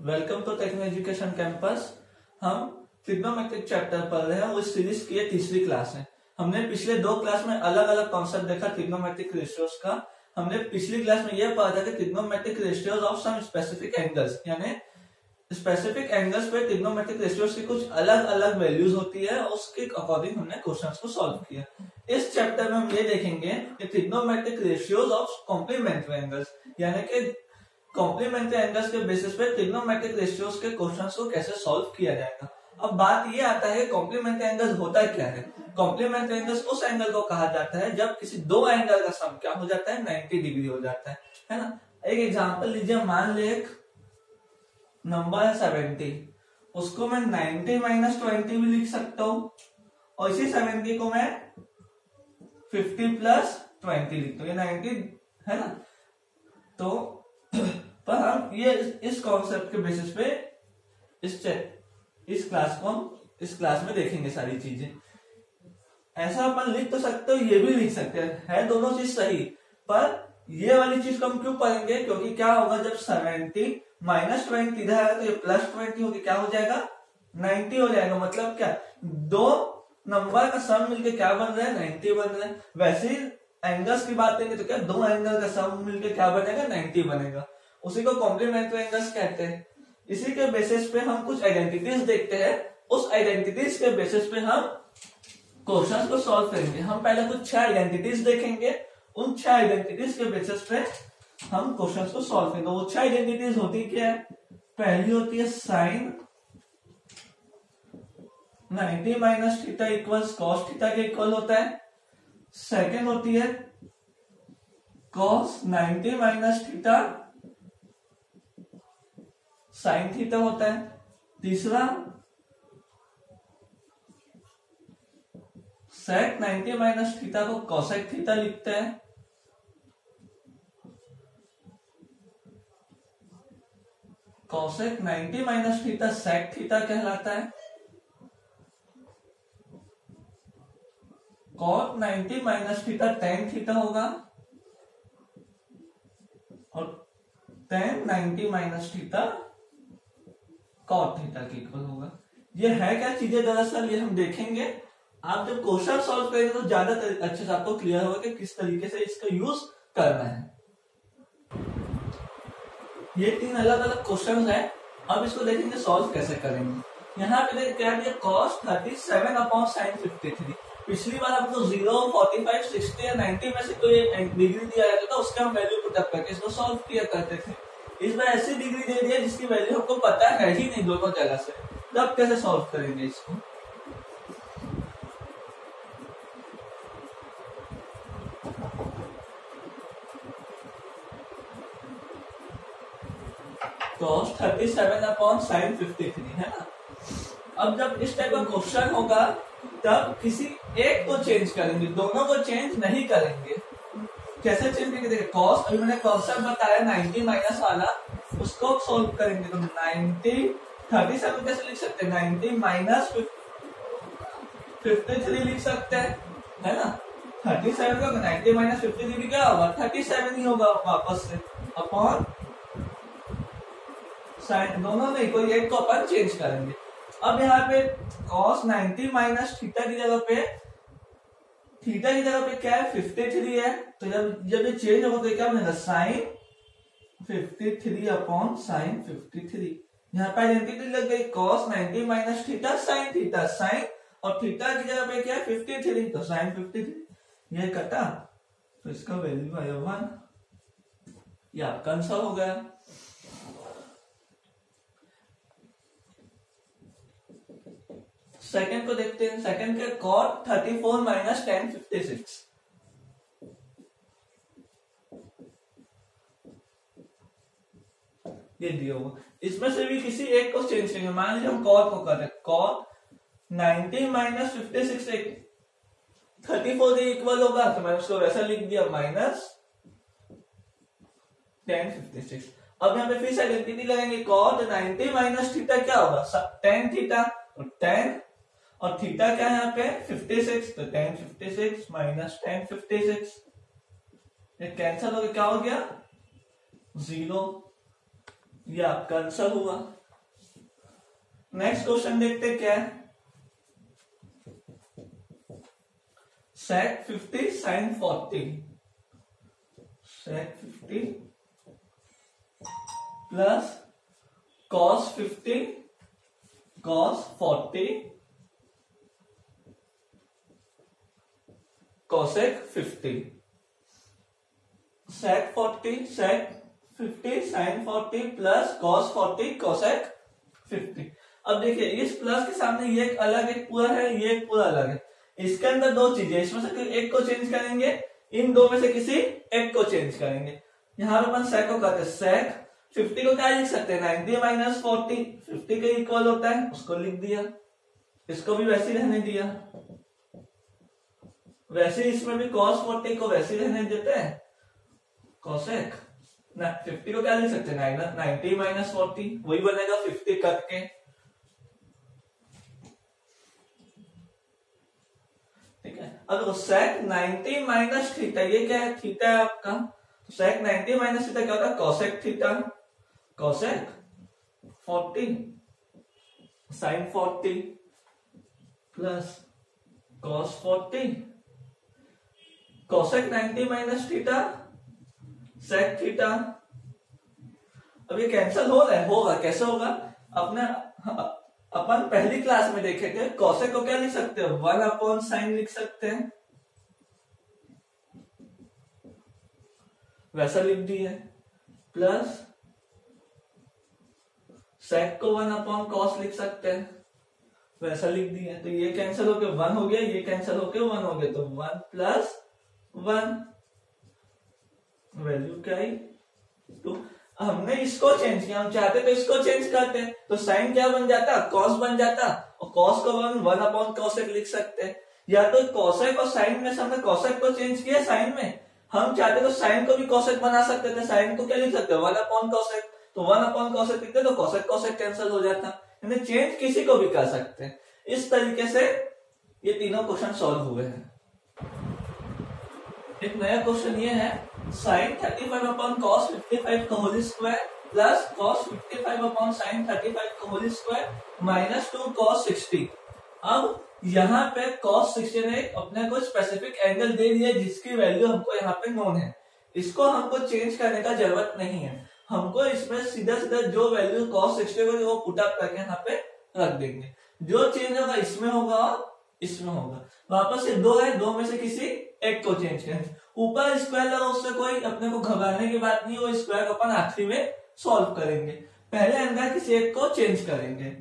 Welcome to Techno Education Campus. हम trigonometric chapter पढ़ रहे हैं। वो सीरीज की तीसरी क्लास है। हमने पिछले दो क्लास में अलग अलग कॉन्सेप्ट देखा ट्रिग्नोमेट्रिक रेशियोज का। हमने पिछली क्लास में यह पढ़ा था कि trigonometric ratios of some specific angles, यानी स्पेसिफिक एंगल्स पे ट्रिग्नोमेट्रिक रेशियोज की कुछ अलग अलग वैल्यूज होती है, उसके अकॉर्डिंग हमने क्वेश्चंस को सॉल्व किया। इस चैप्टर में हम ये देखेंगे कि trigonometric ratios of complementary angles, यानी कि कॉम्प्लीमेंट्री एंगल्स के बेसिस पे ट्रिग्नोमेट्रिक रेशियोज के क्वेश्चंस को कैसे सॉल्व किया जाएगा। अब बात ये आता है कॉम्प्लीमेंट्री एंगल्स होता क्या है। कॉम्प्लीमेंट्री एंगल्स उस एंगल को कहा जाता है जब किसी दो एंगल का सम क्या हो जाता है, 90 डिग्री हो जाता है ना। एक एग्जांपल लीजिए, मान ले एक नंबर है 70, उसको मैं 90 माइनस 20 भी लिख सकता हूं, और इसी 70 को मैं 50 प्लस 20 लिखता हूँ, ये 90 है ना। तो पर हम ये इस कॉन्सेप्ट के बेसिस पे इस क्लास में देखेंगे सारी चीजें। ऐसा अपन लिख तो सकते हो, ये भी लिख सकते हैं, है दोनों चीज सही। पर ये वाली चीज को हम क्यों पढ़ेंगे, क्योंकि क्या होगा जब 70 माइनस 20 इधर आएगा तो ये प्लस 20 होगी, क्या हो जाएगा 90 हो जाएगा। मतलब क्या, दो नंबर का सम मिलके क्या बन रहा है, 90 बन रहा है। वैसे ही एंगल्स की बात करेंगे तो क्या, दो एंगल का सम मिलके क्या बनेगा, 90 बनेगा। उसी को कॉम्प्लीमेंट्री एंगल्स कहते हैं। इसी के बेसिस पे हम कुछ आइडेंटिटीज देखते हैं, उस आइडेंटिटीज के बेसिस पे हम क्वेश्चंस को सॉल्व करेंगे। हम पहले कुछ 6 आइडेंटिटीज देखेंगे, उन 6 आइडेंटिटीज के बेसिस पे हम क्वेश्चंस को सॉल्व करेंगे। वो 6 आइडेंटिटीज होती क्या है, पहली होती है sine 90 minus theta equals cos theta के इक्वल होता है। सेकेंड होती है cos 90 minus theta sine theta होता है। तीसरा सेक 90 माइनस थीटा को कॉसेक थीटा लिखते हैं। Cosec 90 minus theta sec theta कहलाता है। Cot 90 minus theta tan theta होगा, और tan 90 minus theta cot theta के इक्वल होगा। ये है क्या चीजें, दरअसल ये हम देखेंगे। आप जब क्वेश्चन सॉल्व करेंगे तो ज्यादा अच्छे से आपको क्लियर होगा कि किस तरीके से इसका यूज करना है। ये 3 अलग अलग क्वेश्चन है। अब इसको देखेंगे सॉल्व कैसे करेंगे। यहाँ पे क्या दिया, cos 37 अपॉन sin 53। पिछली बार आपको 0, 45, 60 या 90 में से कोई डिग्री दिया जाता था, उसका हम वैल्यू पुट अप करके इसको सॉल्व किया करते थे। इस बार ऐसी डिग्री दे दिया जिसकी वैल्यू हमको पता है ही नहीं दोनों जगह से, तब कैसे सॉल्व करेंगे इसको। cos 37 अपॉन sin 53 है ना। अब जब इस टाइप का क्वेश्चन होगा तब किसी एक को चेंज करेंगे, दोनों को चेंज नहीं करेंगे। कैसे चेंज करेंगे, देखिए cos, अभी मैंने कॉन्सेप्ट बताया 90 माइनस वाला, उसको सोल्व करेंगे तो 90 37 कैसे लिख सकते हैं, 90 माइनस 53 लिख सकते हैं, है ना। 37 का 90 माइनस 53 क्या होगा, 37 ही होगा वापस से, अपॉन साइन, दोनों में कोई एक को अपन चेंज करेंगे। अब यहाँ पे cos 90 माइनस थीटा की जगह पे, थीटा की जगह पे क्या है, 53 है। तो जब ये चेंज होगा तो क्या बनेगा, साइन 53 अपॉन साइन 53। यहाँ पे आइडेंटिटी लग गई, cos 90 माइनस थीटा साइन, और थीटा की जगह पे क्या है 53, तो साइन 53। ये कटा तो इसका वैल्यू आया 1, ये आपका आंसर हो गया। सेकंड को देखते हैं। सेकंड के cot 34 माइनस tan 56। ये दिया हुआ, इसमें से भी किसी एक को चेंज करेंगे। मान लीजिए हम cot को कर रहे हैं, cot 90 माइनस 56 34 के इक्वल होगा, तो मैंने उसको वैसा लिख दिया, माइनस tan 56। अब यहाँ पे फिर से आइडेंटिटी लगाएंगे, cot 90 माइनस थीटा क्या होगा, tan थीटा, और tan और थीटा क्या है यहाँ पे 56, तो tan 56 माइनस tan 56, ये कैंसिल हो गया, क्या हो गया 0। ये आपका आंसर हुआ। नेक्स्ट क्वेश्चन देखते क्या है। sec 50 sin 40, sec 50 plus cos 50 cos 40 cosec 50, sec 40 sec 50 sin 40 plus cos 40 cosec 50। अब देखिए इस प्लस के सामने ये एक अलग एक पूरा है, ये एक पूरा अलग है। इसके अंदर दो चीजें, इसमें से एक को चेंज करेंगे, इन दो में से किसी एक को चेंज करेंगे। यहां पर अपन sec को कहते हैं sec 50 को क्या लिख सकते हैं 90 माइनस 40, 50 के इक्वल होता है, उसको लिख दिया। इसको भी वैसे ही रहने दिया, वैसे इसमें भी cos 40 को वैसे ही रहने देते हैं cosec ना। 50 को क्या लिख सकते हैं 90 माइनस 40, वही बनेगा 50 कट के। ठीक है, अब sec 90 माइनस थीटा, ये क्या है थीटा है आपका, तो sec 90 माइनस थीटा क्या होता है cosec theta, cosec 40 sin 40 plus cos 40 cosec 90 minus theta sec theta. अब ये कैंसिल हो रहा है, होगा कैसे होगा, अपने अपन पहली क्लास में देखे थे cosec को क्या लिख सकते हो 1 अपॉन साइन लिख सकते हैं, वैसा लिख दिए, प्लस sec को 1 अपॉन cos लिख सकते हैं, वैसा लिख दिए। तो ये कैंसिल होके 1 हो गया, ये कैंसिल होके 1 हो गया, तो 1 प्लस 1 वैल्यू क्या आई 2। हमने इसको चेंज किया, हम चाहते तो इसको चेंज करते, तो साइन क्या बन जाता कॉस बन जाता, और कॉस को 1 अपॉन कॉसेक लिख सकते। या तो कॉसेक और साइन में से हमने कॉसेक को चेंज किया साइन में, हम चाहते तो साइन को भी कॉसेक बना सकते थे, साइन को क्या लिख सकते 1 अपॉन कॉसेक, तो 1 अपॉन कॉसेक लिखते तो कॉसेक कॉसेक कैंसिल हो जाता। यानी चेंज किसी को भी कर सकते हैं। इस तरीके से ये तीनों क्वेश्चन सॉल्व हुए हैं। एक नया क्वेश्चन ये है sin 35 अपॉन cos 55 का whole square plus cos 55 upon sin 35 का होल स्क्वायर माइनस 2 cos 60। अब यहाँ पे cos 60 ने अपने को स्पेसिफिक एंगल दे दिया जिसकी वैल्यू हमको यहाँ पे नोन है, इसको हमको चेंज करने का जरूरत नहीं है। हमको इसमें सीधा सीधा जो वैल्यू cos 60 को वो पुट अप करके यहाँ पे रख देंगे। जो चेंज होगा इसमें होगा और इसमें होगा। वापस से दो है, दो में से किसी एक को चेंज करेंगे। ऊपर स्क्वायर लगा उससे कोई अपने को घबराने की बात नहीं, वो स्क्वायर को अपन आखिरी में सॉल्व करेंगे। पहले अंदर किसी एक को चेंज करेंगे।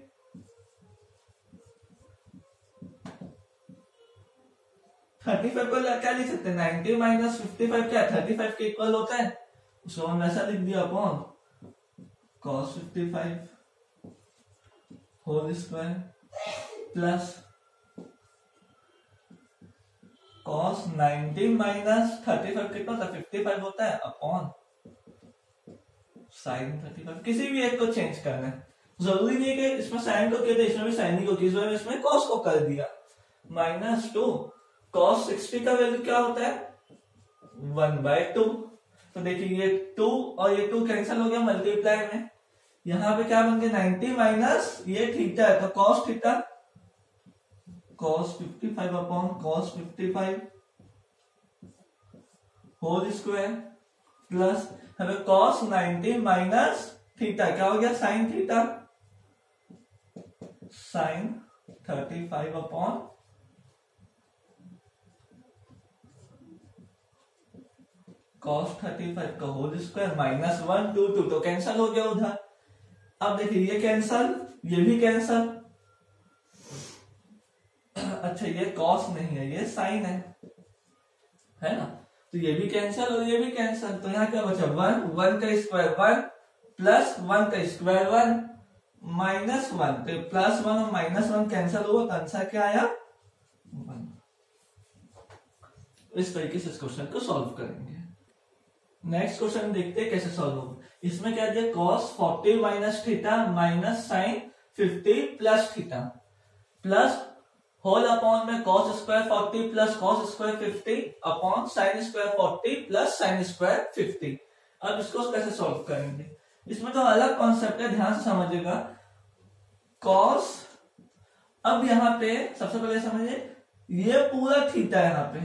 थर्टी फाइव को क्या लिख सकते हैं 90 माइनस 55 क्या 35 के इक्वल होता है, उसको हम ऐसा लिख दिया upon cos 55 whole square plus cos 90 minus 35 कितना होता है 55 होता है अपॉन sin 35। किसी भी एक को चेंज करना है, जरूरी नहीं है कि इसमें sin को किया था इसमें भी sin ही को किया, इसमें cos को कर दिया। माइनस 2 cos 60 का वैल्यू क्या होता है 1/2। तो देखिए ये 2 और ये 2 कैंसिल हो गया मल्टीप्लाई में, यहां पे क्या बन गया 90 माइनस ये थीटा है तो cos theta cos 55 upon cos 55 whole square plus हमें cos 90 माइनस थीटा क्या हो गया sin theta sin 35 upon cos 35 का होल स्क्वायर माइनस 1 2 2 तो कैंसल हो गया उधर। अब देखिए ये कैंसल ये भी कैंसल, अच्छा ये cos नहीं है ये sin है ना, तो ये भी कैंसल और ये भी कैंसल। तो यहाँ क्या बचा 1 का स्क्वायर 1 प्लस 1 का स्क्वायर 1 माइनस 1, तो प्लस 1 और माइनस 1 कैंसल हुआ तो आंसर क्या आया 1। इस तरीके से इस क्वेश्चन को सॉल्व करेंगे। नेक्स्ट क्वेश्चन देखते हैं कैसे सॉल्व होगा। इसमें क्या दिया cos 40 minus theta minus sin 50 plus theta plus whole upon में cos square 40 plus cos square 50 upon sin square 40 plus sin square 50। अब इसको कैसे सॉल्व करेंगे, इसमें तो अलग कॉन्सेप्ट है, ध्यान से समझिएगा। कॉस, अब यहाँ पे सबसे पहले समझिए, ये पूरा थीटा यहाँ पे,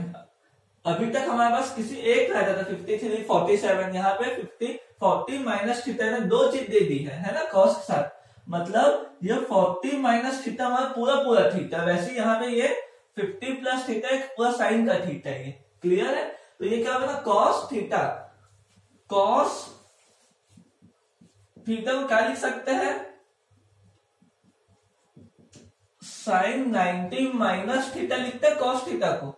अभी तक हमारे पास किसी एक रहता था 53, 47, यहाँ पे 50, 40 माइनस थीटा ने दो चीज दे दी है ना कॉस के साथ, मतलब ये 40 माइनस थीटा हमारा पूरा पूरा थीटा, वैसे यहाँ पे ये 50 प्लस थीटा एक पूरा साइन का थीटा है, ये क्लियर है। तो ये क्या होगा, कॉस थीटा, कॉस थीटा को क्या लिख सकते हैं, साइन 90 माइनस थीटा लिखते हैं कॉस थीटा को,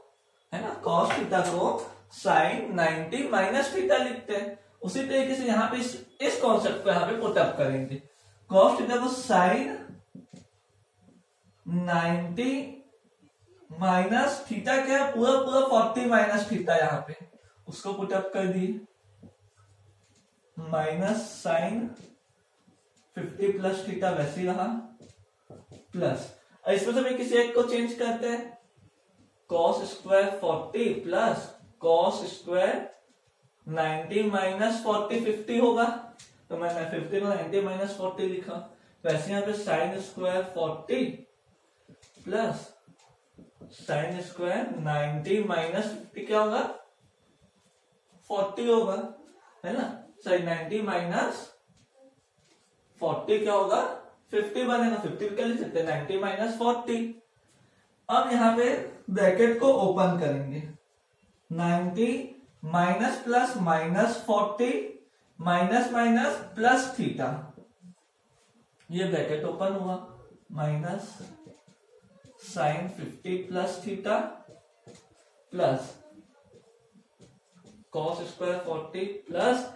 है ना, कॉस थीटा को साइन 90 माइनस थीटा लिखते हैं। उसी तरीके से यहाँ पे इस कॉन्सेप्ट को यहाँ पे पुटअप करेंगे, कॉस थीटा को साइन 90 माइनस थीटा क्या है, पूरा पूरा 40 माइनस थीटा, यहाँ पे उसको पुटअप कर दिए, माइनस साइन 50 प्लस थीटा वैसे ही रहा, प्लस इसमें से भी किसी एक को चेंज करते हैं, cos square 40 plus cos square 90 minus 40 50 होगा, तो मैंने 50 को 90 माइनस 40 लिखा। वैसे यहाँ पे sign square 40 plus sine square 90 minus 50 क्या होगा, 40 होगा, है ना, साइन 90 माइनस 40 क्या होगा, 50 बनेगा, 50 क्या लिख सकते हैं, 90 माइनस 40। अब यहाँ पे ब्रैकेट को ओपन करेंगे, 90 minus plus minus 40 minus minus plus theta, ये ब्रैकेट ओपन हुआ, minus sine 50 plus theta plus cos square 40 plus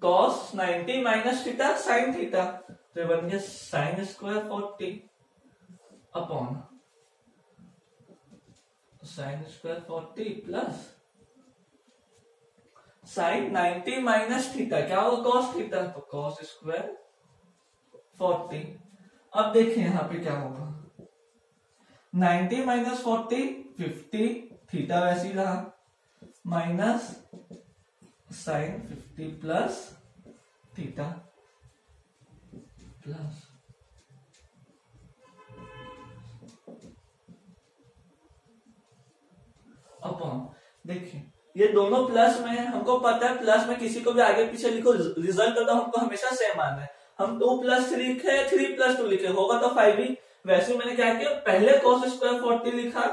cos 90 minus theta sine theta, तो बन गया sine square 40 upon sine square 40 plus sine 90 minus theta क्या होगा, cos theta, तो cos square 40। अब देखिए यहां पे क्या होगा, 90 माइनस 40 50, थीटा वैसे ही रहा, minus sine 50 plus theta plus upon, देखिए ये दोनों प्लस में, हमको पता है प्लस में किसी को भी आगे पीछे लिखो, रिजल्ट होता है हमको हमेशा सेम आना है। हम 2 प्लस 3 लिखे, 3 प्लस 2 लिखे, होगा तो 5 ही। वैसे मैंने क्या किया, पहले cos स्क्वायर 40 लिखा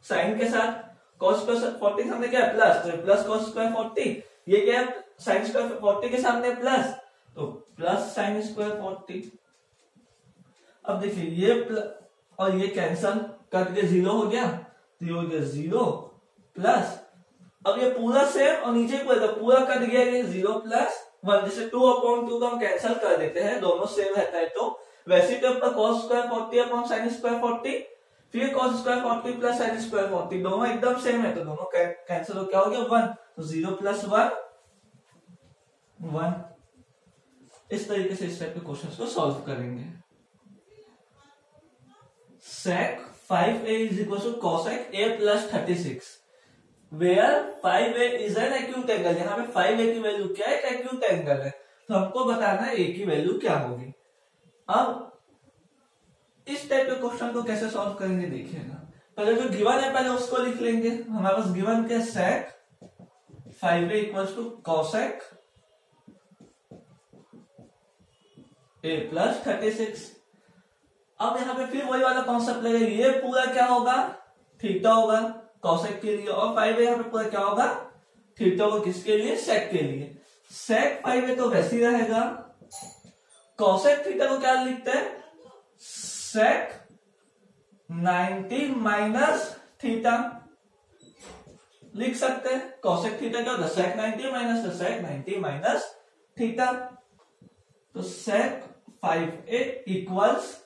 साइन के साथ, cos स्क्वायर 40 हमने क्या प्लस, तो प्लस cos स्क्वायर 40, ये क्या है साइन स्क्वायर 40 के सामने प्लस, तो प्लस साइन स्क्वायर 40। अब देखिए ये और ये कैंसल करके 0 हो गया, तो ये हो गया 0 प्लस, अब ये पूरा सेम और नीचे पूरा कट गया, ये 0 प्लस 1, जैसे 2/2 को हम कैंसल कर देते हैं, दोनों सेम रहता है, तो वैसे तो आपका cos square 40 upon sine square 40, फिर cos square 40 plus sign square 40, दोनों एकदम सेम है, तो दोनों कैंसिल हो, क्या हो गया 1, तो 0 प्लस 1 1। इस तरीके से इस टाइप के क्वेश्चंस को सॉल्व करेंगे। sec 5a is equal to cosec a plus 36, where 5a is an acute angle, यहाँ पे 5a की वैल्यू क्या है, एक acute एंगल है, तो हमको बताना है a की वैल्यू क्या होगी। अब इस टाइप के क्वेश्चन को कैसे सॉल्व करेंगे देखिएगा, पहले जो गिवन है पहले उसको लिख लेंगे, हमारे पास गिवन के sec 5a equals to cosec a plus 36। अब यहाँ पे फिर वही वाला कॉन्सेप्ट लगेगा, ये पूरा क्या होगा, थीटा होगा कॉसेक के लिए, और 5a यहाँ पे पूरा क्या होगा, थीटा होगा किसके लिए, सेक के लिए। सेक 5a तो वैसे ही रहेगा, कॉसेक थीटा को क्या लिखते हैं, सेक 90 माइनस थीटा लिख सकते हैं। कॉसेक थीटा क्या होगा, सेक 90 माइनस, तो सेक 90 माइनस थीटा, तो sec 5a equals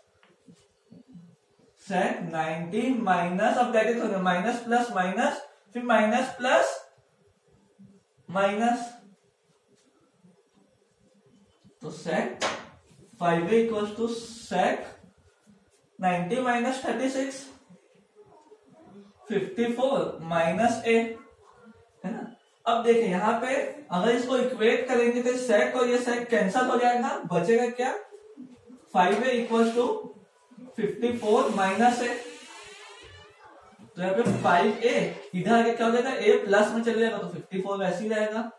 sec 90 minus, अब ब्रैकेट होगा माइनस प्लस माइनस, फिर माइनस प्लस माइनस, तो sec 5a equals to sec 90 minus 36 54 minus a, है ना। अब देखें यहाँ पे अगर इसको इक्वेट करेंगे तो सेक और ये सेक कैंसल हो जाएगा, बचेगा क्या 5a इक्वल टू 54 माइनस ए, तो यहाँ पे 5a इधर आगे क्या हो जाएगा a प्लस में चले जाएगा तो 54 वैसे ही रहेगा।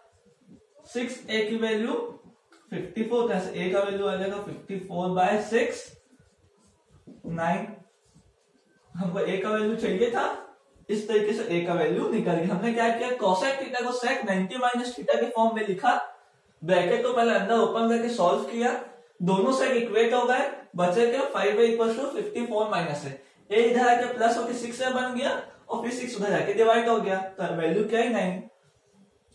6a की वैल्यू 54, a का वैल्यू आ जाएगा 54/6 9। हमको a का वैल्यू चाहिए था, इस तरीके से a का वैल्यू निकल गया। हमने क्या किया कोसेक थीटा को सेक 90 माइनस थीटा के फॉर्म में लिखा, ब्रैकेट को पहले अंदर ओपन करके सॉल्व किया, दोनों सेक इक्वेट हो गए, बचे के 5a इक्वल टू 54 माइनस है, a इधर आके प्लस होकर 6 बन गया और फिर 6 उधर जाके डिवाइड हो गया, तो वैल्यू क्या है 9।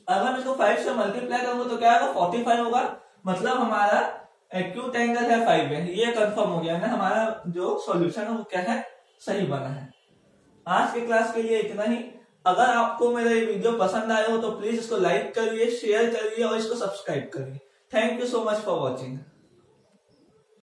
अगर हम इसको 5 से मल्टीप्लाई करूंगा तो क्या होगा 45 होगा, मतलब हमारा एक्यूट एंगल है 5 है, ये कंफर्म हो गया ना, हमारा जो सॉल्यूशन है वो क्या है सही बना है। आज के क्लास के लिए इतना ही। अगर आपको मेरा ये वीडियो पसंद आया हो तो प्लीज इसको लाइक करिए, शेयर करिए और इसको सब्सक्राइब करिए। Thank you so much for watching.